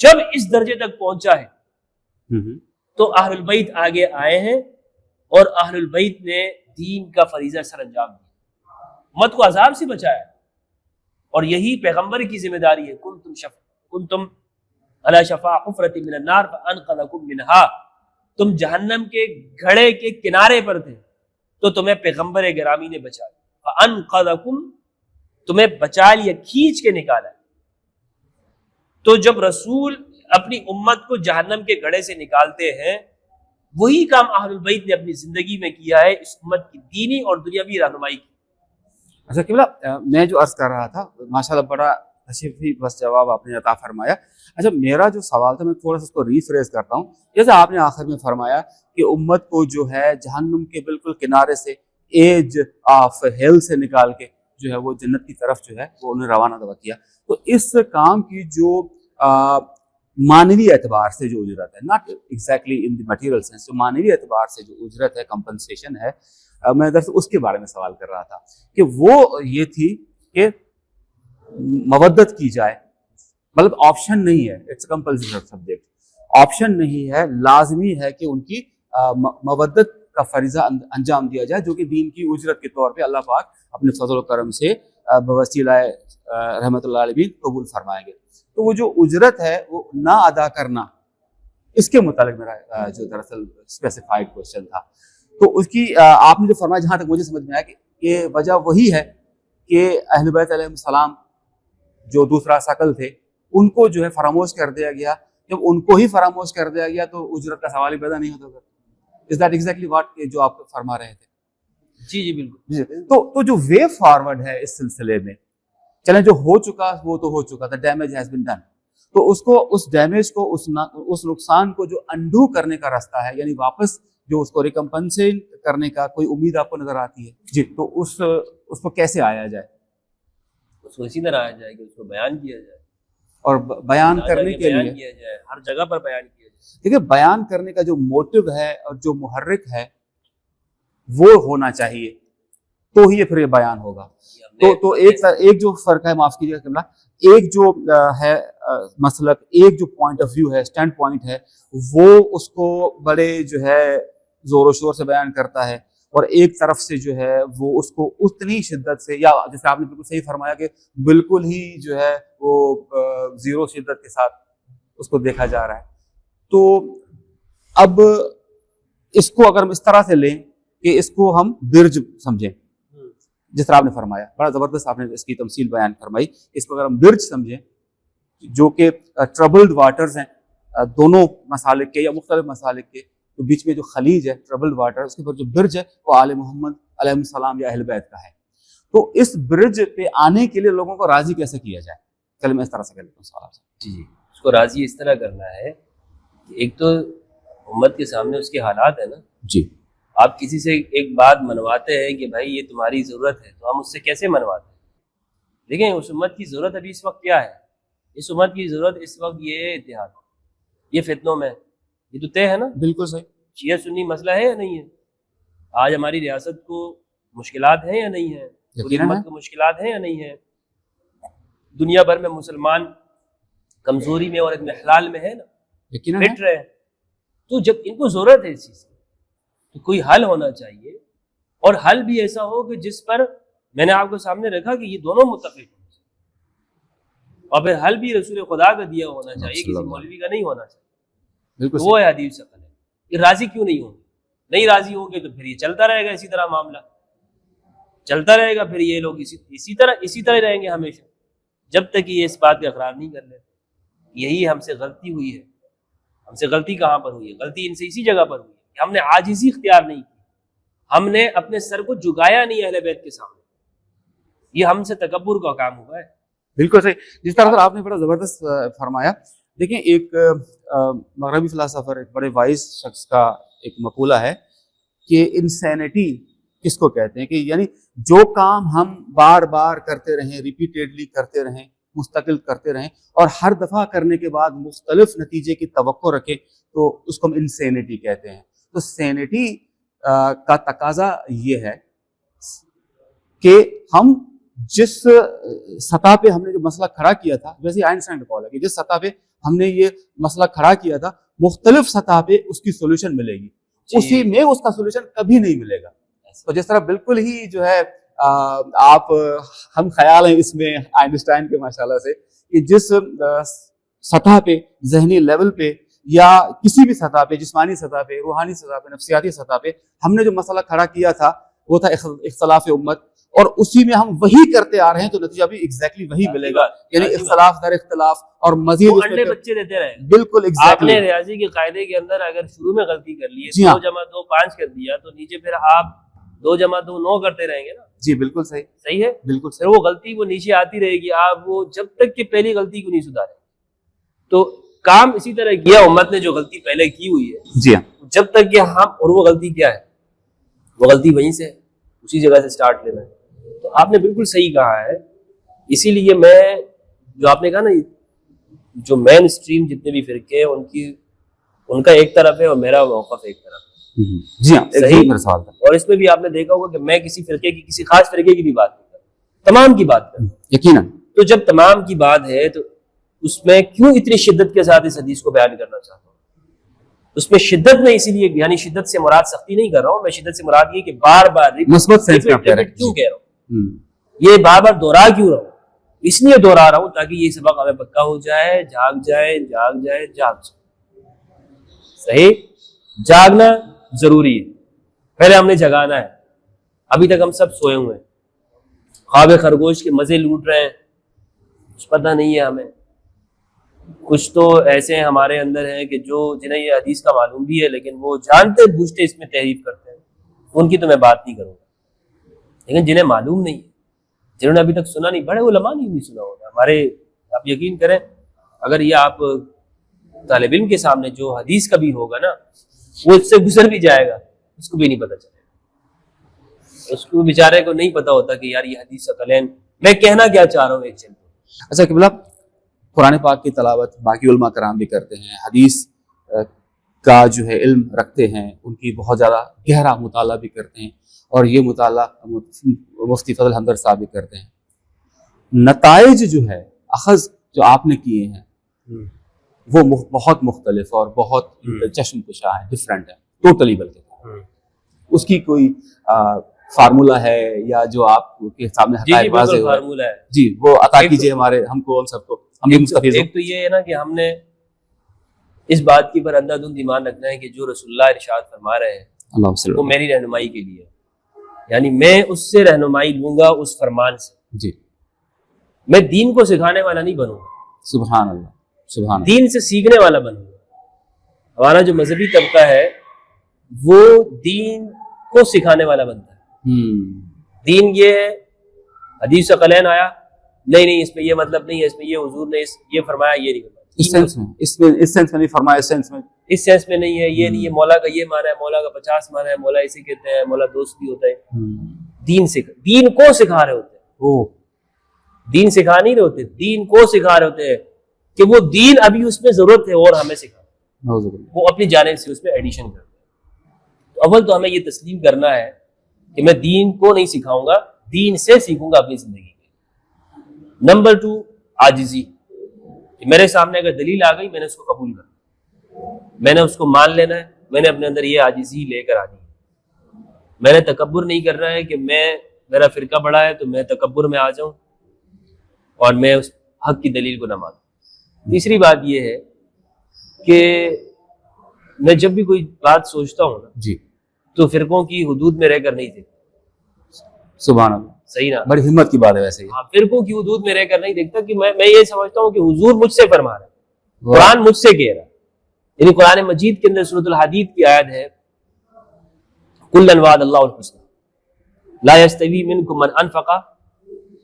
جب اس درجے تک پہنچا ہے تو اہل البیت آگے آئے ہیں اور اہل البیت نے دین کا فریضہ سر انجام دیا، امت کو عذاب سے بچایا، اور یہی پیغمبر کی ذمہ داری ہے۔ کنتم علی شفا حفرۃ من النار فانقذکم منها، تم جہنم کے گھڑے کے کنارے پر تھے تو تمہیں پیغمبر گرامی نے بچا لیا، فانقذکم، تمہیں بچا لیا، کھینچ کے نکالا۔ تو جب رسول اپنی امت کو جہنم کے گھڑے سے نکالتے ہیں، وہی کام اہل البیت نے اپنی زندگی میں کیا ہے، اس امت کی دینی اور دنیاوی رہنمائی کی۔ اچھا قبلہ، میں جو عرض کر رہا تھا، ماشاءاللہ بڑا تشریفی بس جواب آپ نے عطا فرمایا۔ اچھا میرا جو سوال تھا میں تھوڑا سا اس کو ریفریز کرتا ہوں۔ جیسے آپ نے آخر میں فرمایا کہ امت کو جو ہے جہنم کے بالکل کنارے سے، ایج آف ہیل سے نکال کے جو ہے وہ جنت کی طرف جو ہے وہ انہیں روانہ کیا، تو اس کام کی جو معنوی اعتبار سے جو اجرت ہے، not exactly in the material sense, جو معنوی اعتبار سے جو اجرت ہے، کمپنسیشن ہے، میں دراصل اس کے بارے میں سوال کر رہا تھا کہ وہ یہ تھی کہ مودت کی جائے، مطلب آپشن نہیں ہے، اٹس کمپلسری سبجیکٹ، آپشن نہیں ہے، لازمی ہے کہ ان کی مودت کا فریضہ انجام دیا جائے، جو کہ دین کی اجرت کے طور پہ اللہ پاک اپنے فضل و کرم سے بوسیلہ رحمت اللہ علیہ قبول فرمائیں گے۔ تو وہ جو اجرت ہے وہ نہ ادا کرنا، اس کے متعلق میرا جو دراصل اسپیسیفائڈ کوشچن تھا، تو اس کی آپ نے جو فرمایا، جہاں تک مجھے سمجھ میں آیا کہ وجہ وہی ہے کہ اہل بیت علیہ السلام جو دوسرا شکل تھے ان کو جو ہے فراموش کر دیا گیا۔ جب ان کو ہی فراموش کر دیا گیا تو اجرت کا سوال ہی پیدا نہیں ہوتا۔ از دیٹ ایگزیکٹلی واٹ جو آپ فرما رہے تھے؟ جی جی بالکل۔ تو جو وے فارورڈ ہے اس سلسلے میں، چلیں جو ہو چکا وہ تو ہو چکا تھا، ڈیمیج ہیز بین ڈن، تو اس کو، اس ڈیمیج کو، اس نقصان کو جو انڈو کرنے کا راستہ ہے، یعنی واپس جو اس کو ریکمپنسیٹ کرنے کا کوئی امید آپ کو نظر آتی ہے جی، تو اس کو کیسے آیا جائے؟ اس کو اسی طرح آیا جائے کہ اس کو بیان کیا جائے، اور بیان کرنے کے لیے کیا جائے، ہر جگہ پر بیان کیا جائے۔ دیکھیے بیان کرنے کا جو موٹو ہے اور جو محرک ہے وہ ہونا چاہیے، تو ہی پھر یہ بیان ہوگا۔ تو ایک جو فرق ہے، معاف کیجیے گا، ایک جو ہے مسلک، ایک جو پوائنٹ آف ویو ہے، اسٹینڈ پوائنٹ ہے، وہ اس کو بڑے جو ہے زور و شور سے بیان کرتا ہے، اور ایک طرف سے جو ہے وہ اس کو اتنی شدت سے، یا جیسے آپ نے بالکل صحیح فرمایا کہ بالکل ہی جو ہے وہ زیرو شدت کے ساتھ اس کو دیکھا جا رہا ہے۔ تو اب اس کو اگر ہم اس طرح سے لیں کہ اس کو ہم برج سمجھیں، جس طرح آپ نے فرمایا، بڑا زبردست آپ نے اس کی تمثیل بیان فرمائی، اس کو اگر ہم برج سمجھیں جو کہ ٹربلڈ واٹرز ہیں دونوں مسالک کے یا مختلف مسالک کے، تو بیچ میں جو خلیج ہے، ٹربلڈ واٹر، اس کے اوپر جو برج ہے وہ آل محمد علیہ السلام یا اہل بیت کا ہے۔ تو اس برج پہ آنے کے لیے لوگوں کو راضی کیسے کیا جائے؟ چلے میں اس طرح سے کر لیتا ہوں سوال آپ سے۔ جی، اس کو راضی اس طرح کرنا ہے کہ ایک تو امت کے سامنے اس کے حالات ہیں نا جی، آپ کسی سے ایک بات منواتے ہیں کہ بھائی یہ تمہاری ضرورت ہے، تو ہم اس سے کیسے منواتے ہیں؟ دیکھیں اس امت کی ضرورت ابھی اس وقت کیا ہے؟ اس امت کی ضرورت اس وقت یہ ہے اتحاد، یہ فتنوں میں، یہ تو طے ہے نا، بالکل صحیح۔ شیعہ سنی مسئلہ ہے یا نہیں ہے؟ آج ہماری ریاست کو مشکلات ہیں یا نہیں ہیں؟ پوری امت کو مشکلات ہیں یا نہیں ہیں؟ دنیا بھر میں مسلمان کمزوری میں اور اضمحلال میں ہے نا، مٹ رہے ہیں۔ تو جب ان کو ضرورت ہے اس چیز کی تو کوئی حل ہونا چاہیے، اور حل بھی ایسا ہو کہ جس پر میں نے آپ کو سامنے رکھا کہ یہ دونوں متفق ہونا چاہیے، اور پھر حل بھی رسول خدا کا دیا ہونا چاہیے، کسی مولوی کا نہیں ہونا چاہیے۔ تو وہ ہے حدیث شکل ہے۔ یہ راضی کیوں نہیں ہوں گے؟ نہیں راضی ہوں گے تو پھر یہ چلتا رہے گا، اسی طرح معاملہ چلتا رہے گا، پھر یہ لوگ اسی طرح رہیں گے ہمیشہ، جب تک یہ اس بات کا اقرار نہیں کر لیتے یہی ہم سے غلطی ہوئی ہے۔ ہم سے غلطی کہاں پر ہوئی ہے؟ غلطی ان سے اسی جگہ پر ہوئی ہے کہ ہم نے عاجزی اختیار نہیں کی، ہم نے اپنے سر کو جھکایا نہیں اہل بیت کے سامنے، یہ ہم سے تکبر کا کام ہوا ہے۔ بالکل صحیح، جس طرح سے آپ نے بڑا زبردست فرمایا۔ دیکھیں ایک مغربی فلسفر، ایک بڑے وائز شخص کا ایک مقولہ ہے کہ انسینٹی کس کو کہتے ہیں، کہ یعنی جو کام ہم بار بار کرتے رہیں، ریپیٹیڈلی کرتے رہیں، مستقل کرتے رہیں، اور ہر دفعہ کرنے کے بعد مختلف نتیجے کی توقع رکھیں، تو اس کو ہم انسینٹی کہتے ہیں۔ تو سینٹی کا تقاضا یہ ہے کہ ہم جس سطح پہ ہم نے جو مسئلہ کھڑا کیا تھا، ویسے آئنسٹائن کا قول ہے کہ جس سطح پہ ہم نے یہ مسئلہ کھڑا کیا تھا مختلف سطح پہ اس کی سولوشن ملے گی، اسی میں اس کا سولوشن کبھی نہیں ملے گا. تو جس طرح بالکل ہی جو ہے آپ ہم خیال ہیں اس میں آئنسٹائن کے ماشاءاللہ سے کہ جس سطح پہ ذہنی لیول پہ یا کسی بھی سطح پہ، جسمانی سطح پہ، روحانی سطح پہ، نفسیاتی سطح پہ ہم نے جو مسئلہ کھڑا کیا تھا وہ تھا اختلاف امت، اور اسی میں ہم وہی کرتے آ رہے ہیں تو نتیجہ بھی ایگزیکٹلی وہی ملے گا، یعنی اختلاف در اختلاف اور مزید انڈے بچے دیتے رہے. بالکل آپ ایگزیکٹلی. نے ریاضی کے قاعدے کے اندر اگر شروع میں غلطی کر لی ہے، جی ہاں. 2 + 2 5 کر دیا، تو نیچے پھر آپ 2 + 2 9 کرتے رہیں گے نا. جی بالکل صحیح، صحیح ہے. بالکل پھر وہ غلطی وہ نیچے آتی رہے گی، آپ وہ جب تک کہ پہلی غلطی کو نہیں سدھاریں. تو کام اسی طرح کیا امت نے جو غلطی پہلے کی ہوئی ہے، جی ہاں، جب تک کہ ہم، اور وہ غلطی کیا ہے، وہ غلطی وہیں سے ہے، اسی جگہ سے سٹارٹ لینا ہے. تو آپ نے بالکل صحیح کہا ہے. اسی لیے میں جو آپ نے کہا نا، جو مین اسٹریم جتنے بھی فرقے ہیں ان کا ایک طرف ہے اور میرا موقف ایک طرف ہے. جی ہاں صحیح. میرا سوال تھا. اور اس میں بھی آپ نے دیکھا ہوگا کہ میں کسی فرقے کی، کسی خاص فرقے کی بھی بات نہیں کرتا، تمام کی بات کرتا. یقیناً. تو جب تمام کی بات ہے تو اس میں کیوں اتنی شدت کے ساتھ اس حدیث کو بیان کرنا چاہتا ہوں؟ اس میں شدت میں اسی لیے، یعنی شدت سے مراد سختی نہیں کر رہا ہوں میں، شدت سے مراد یہ کہ بار بار مثبت سینس میں آپ کہہ رہے ہیں. کیوں کہہ رہا ہوں، یہ بار بار دوہرا کیوں رہا ہوں؟ اس لیے دوہرا رہا ہوں تاکہ یہ سبق ہمیں پکا ہو جائے. جاگ جائے جاگ جائے جاگ جائے. صحیح. جاگنا ضروری ہے، پہلے ہم نے جگانا ہے. ابھی تک ہم سب سوئے ہوئے ہیں، خواب خرگوش کے مزے لوٹ رہے ہیں، کچھ پتہ نہیں ہے ہمیں. کچھ تو ایسے ہمارے اندر ہیں کہ جو جنہیں یہ حدیث کا معلوم بھی ہے لیکن وہ جانتے بوجھتے اس میں تحریف کرتے ہیں. ان کی تو میں بات نہیں کروں گا. لیکن جنہیں معلوم نہیں ہے، جنہوں نے ابھی تک سنا نہیں، بڑے علماء نے نہیں سنا ہوگا ہمارے. آپ یقین کریں، اگر یہ آپ طالب علم کے سامنے جو حدیث کا بھی ہوگا نا، وہ اس سے گزر بھی جائے گا، اس کو بھی نہیں پتہ چلے گا. اس کو بیچارے کو نہیں پتا ہوتا کہ یار یہ حدیث ثقلین میں کہنا کیا چاہ رہا ہوں ایک چل. اچھا قبلہ، قرآن پاک کی تلاوت باقی علماء کرام بھی کرتے ہیں، حدیث کا جو ہے علم رکھتے ہیں، ان کی بہت زیادہ گہرا مطالعہ بھی کرتے ہیں، اور یہ مطالعہ مفتی فضل حمدرد صاحب بھی کرتے ہیں. نتائج جو ہے اخذ جو آپ نے کیے ہیں وہ بہت مختلف اور بہت چشم کشا ہے، ڈفرینٹ ہے ٹوٹلی. بلکہ اس کی کوئی فارمولا ہے یا جو آپ کے سامنے حقائق واضح ہو فارمولا ہے؟ جی وہ عطا کیجیے ہمارے، ہم کو، ہم سب کو، ہم بھی مستفیض ہوں. ایک تو یہ ہے نا کہ ہم نے اس بات کی پر اندھا دھند ایمان رکھنا ہے کہ جو رسول اللہ ارشاد فرما رہے ہیں وہ میری رہنمائی کے لیے، یعنی میں اس سے رہنمائی لوں گا، اس فرمان سے. جی. میں دین کو سکھانے والا نہیں بنوں گا. سبحان اللہ، سبحان اللہ. دین سے سیکھنے والا بنوں گا. ہمارا جو مذہبی طبقہ ہے وہ دین کو سکھانے والا بنتا ہے. دین یہ ہے، حدیث ثقلین آیا، نہیں اس میں یہ مطلب نہیں ہے، اس میں یہ حضور نے یہ فرمایا، یہ نہیں فرمایا، اس سینس میں نہیں فرمایا، اس سینس میں نہیں ہے، یہ نہیں ہے، مولا کا یہ معنی ہے، مولا کا 50 معنی ہے، مولا اسے کہتے ہیں، مولا دوست بھی ہوتا ہے. دین کو سکھا رہے ہوتے ہیں. دین سکھا نہیں رہے ہوتے، دین کو سکھا رہے ہوتے ہیں کہ وہ دین ابھی اس میں ضرورت ہے اور ہمیں سکھا، وہ اپنی جانب سے اس میں ایڈیشن کرتے ہیں. تو اول تو ہمیں یہ تسلیم کرنا ہے کہ میں دین کو نہیں سکھاؤں گا، دین سے سیکھوں گا اپنی زندگی میں. نمبر 2، عاجزی. میرے سامنے اگر دلیل آ گئی میں نے اس کو قبول کرنا، میں نے اس کو مان لینا ہے. میں نے اپنے اندر یہ عاجزی لے کر آنی ہے. میں نے تکبر نہیں کرنا ہے کہ میرا فرقہ بڑا ہے تو میں تکبر میں آ جاؤں اور میں اس حق کی دلیل کو نہ مانوں. تیسری بات یہ ہے کہ میں جب بھی کوئی بات سوچتا ہوں نا جی تو فرقوں کی حدود میں رہ کر نہیں دیکھتا. سبحان اللہ. صحیح نا؟ بڑی ہمت کی بات ہے ویسے. ہاں، فرقوں کی حدود میں رہ کر نہیں دیکھتا کہ میں یہ سمجھتا ہوں کہ حضور مجھ سے فرما رہا ہے، قرآن مجھ سے کہہ رہا ہے. یعنی قرآن مجید کے اندر سورۃ الحدید کی آیت ہے، کلاً وعد اللہ الحسنی لا یستوی منکم من انفق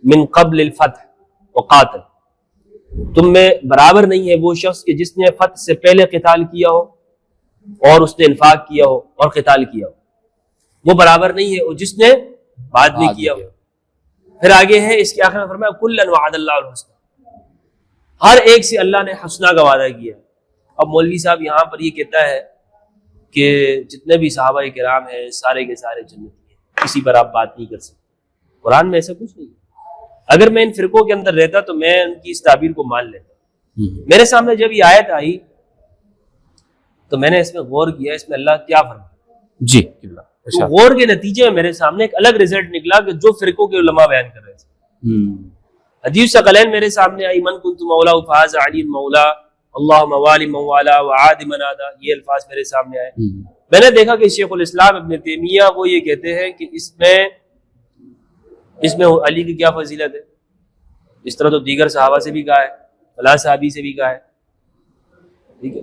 من قبل الفتح وقاتل. تم میں برابر نہیں ہے وہ شخص کہ جس نے فتح سے پہلے قتال کیا ہو اور اس نے انفاق کیا ہو اور قتال کیا ہو. وہ برابر نہیں ہے اور جس نے بعد میں کیا ہو. پھر آگے ہے اس کے آخر میں فرمایا کلاً وعد اللہ الحسنی، ہر ایک سے اللہ نے حسنہ کا وعدہ کیا. اب مولوی صاحب یہاں پر یہ کہتا ہے کہ جتنے بھی صحابہ کرام ہیں سارے کے سارے جنتی ہیں، کسی پر آپ بات نہیں کر سکتے. قرآن میں ایسا کچھ نہیں ہے. اگر میں ان فرقوں کے اندر رہتا تو میں ان کی اس تعبیر کو مان لیتا. میرے سامنے جب یہ آیت آئی تو میں نے اس میں غور کیا اس میں اللہ کیا فرمایا. جی تو غور کے نتیجے میں میرے سامنے ایک الگ رزلٹ نکلا کہ جو فرقوں کے علماء بیان کر رہے تھے. حدیث ثقلین میرے سامنے آئی، من کنت مولا فاز علی مولا اللہ موال مولا وعاد من عادا، یہ الفاظ میرے سامنے آئے. میں نے دیکھا کہ شیخ الاسلام ابن تیمیہ وہ یہ کہتے ہیں کہ اس میں علی کی کیا فضیلت ہے، اس طرح تو دیگر صحابہ سے بھی کہا ہے، فلاں صحابی سے بھی کہا ہے، ٹھیک ہے.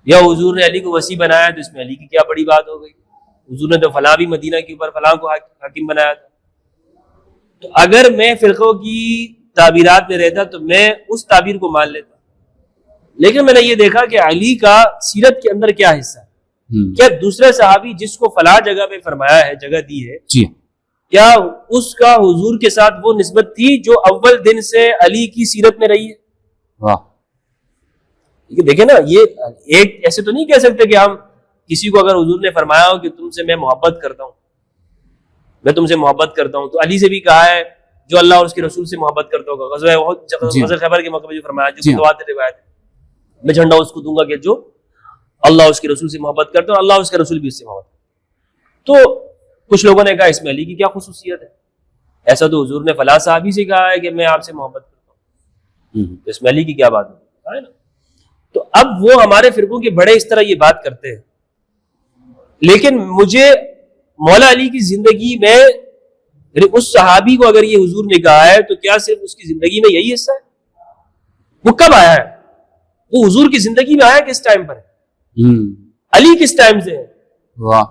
یا حضور نے علی کو وصی بنایا تو اس میں علی کی کیا بڑی بات ہو گئی، حضور نے تو فلاں بھی مدینہ کے اوپر فلاں کو حاکم بنایا تھا. تو اگر میں فرقوں کی تعبیرات میں رہتا تو میں اس تعبیر کو مان لیتا. لیکن میں نے یہ دیکھا کہ علی کا سیرت کے اندر کیا حصہ ہے، کیا دوسرے صحابی جس کو فلاں جگہ پہ فرمایا ہے، جگہ دی ہے، کیا اس کا حضور کے ساتھ وہ نسبت تھی جو اول دن سے علی کی سیرت میں رہی ہے. دیکھیں نا، یہ ایک ایسے تو نہیں کہہ سکتے کہ ہم کسی کو اگر حضور نے فرمایا ہو کہ تم سے میں محبت کرتا ہوں، میں تم سے محبت کرتا ہوں، تو علی سے بھی کہا ہے جو اللہ اور اس کے رسول سے محبت کرتا ہوگا. غزوہ خیبر کے موقع پہ جو فرمایا، جو متواتر روایت ہے، میں جھنڈا اس کو دوں گا کہ جو اللہ اور اس کے رسول سے محبت کرتا ہوں، اللہ اور اس کے رسول بھی اس سے محبت کرتا. تو کچھ لوگوں نے کہا اس میں علی کی کیا خصوصیت ہے، ایسا تو حضور نے فلاں صحابی سے کہا ہے کہ میں آپ سے محبت کرتا ہوں، تو اس میں علی کی کیا بات ہے نا. تو اب وہ ہمارے فرقوں کے بڑے اس طرح یہ بات کرتے ہیں، لیکن مجھے مولا علی کی زندگی میں اس صحابی کو اگر یہ حضور نے کہا ہے تو کیا صرف اس کی زندگی میں یہی حصہ ہے؟ وہ کب آیا ہے؟ وہ حضور کی زندگی میں آیا کس ٹائم پر ہے؟ علی کس ٹائم سے ہے؟ واہ.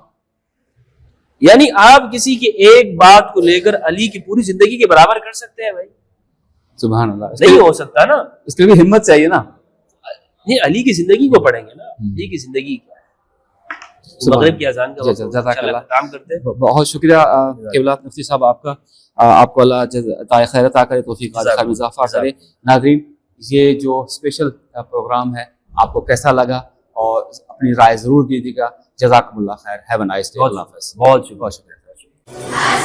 یعنی آپ کسی کے ایک بات کو لے کر علی کی پوری زندگی کے برابر کر سکتے ہیں؟ بھائی سبحان اللہ، نہیں ہو سکتا نا. اس کے لیے بھی ہمت چاہیے نا. نہیں، علی کی زندگی کو پڑھیں گے نا، علی کی زندگی کیا ہے. مغرب کی اذان کا جزاک اللہ کام کرتے ہیں. بہت شکریہ قبلہ مفتی صاحب آپ کا، آپ کو اللہ خیر عطا کرے، توفیق میں اضافہ کرے. ناظرین، یہ جو اسپیشل پروگرام ہے آپ کو کیسا لگا اور اپنی رائے ضرور دیجیے گا. جزاکم اللہ خیر. Have a nice day. اللہ حافظ. بہت شکریہ.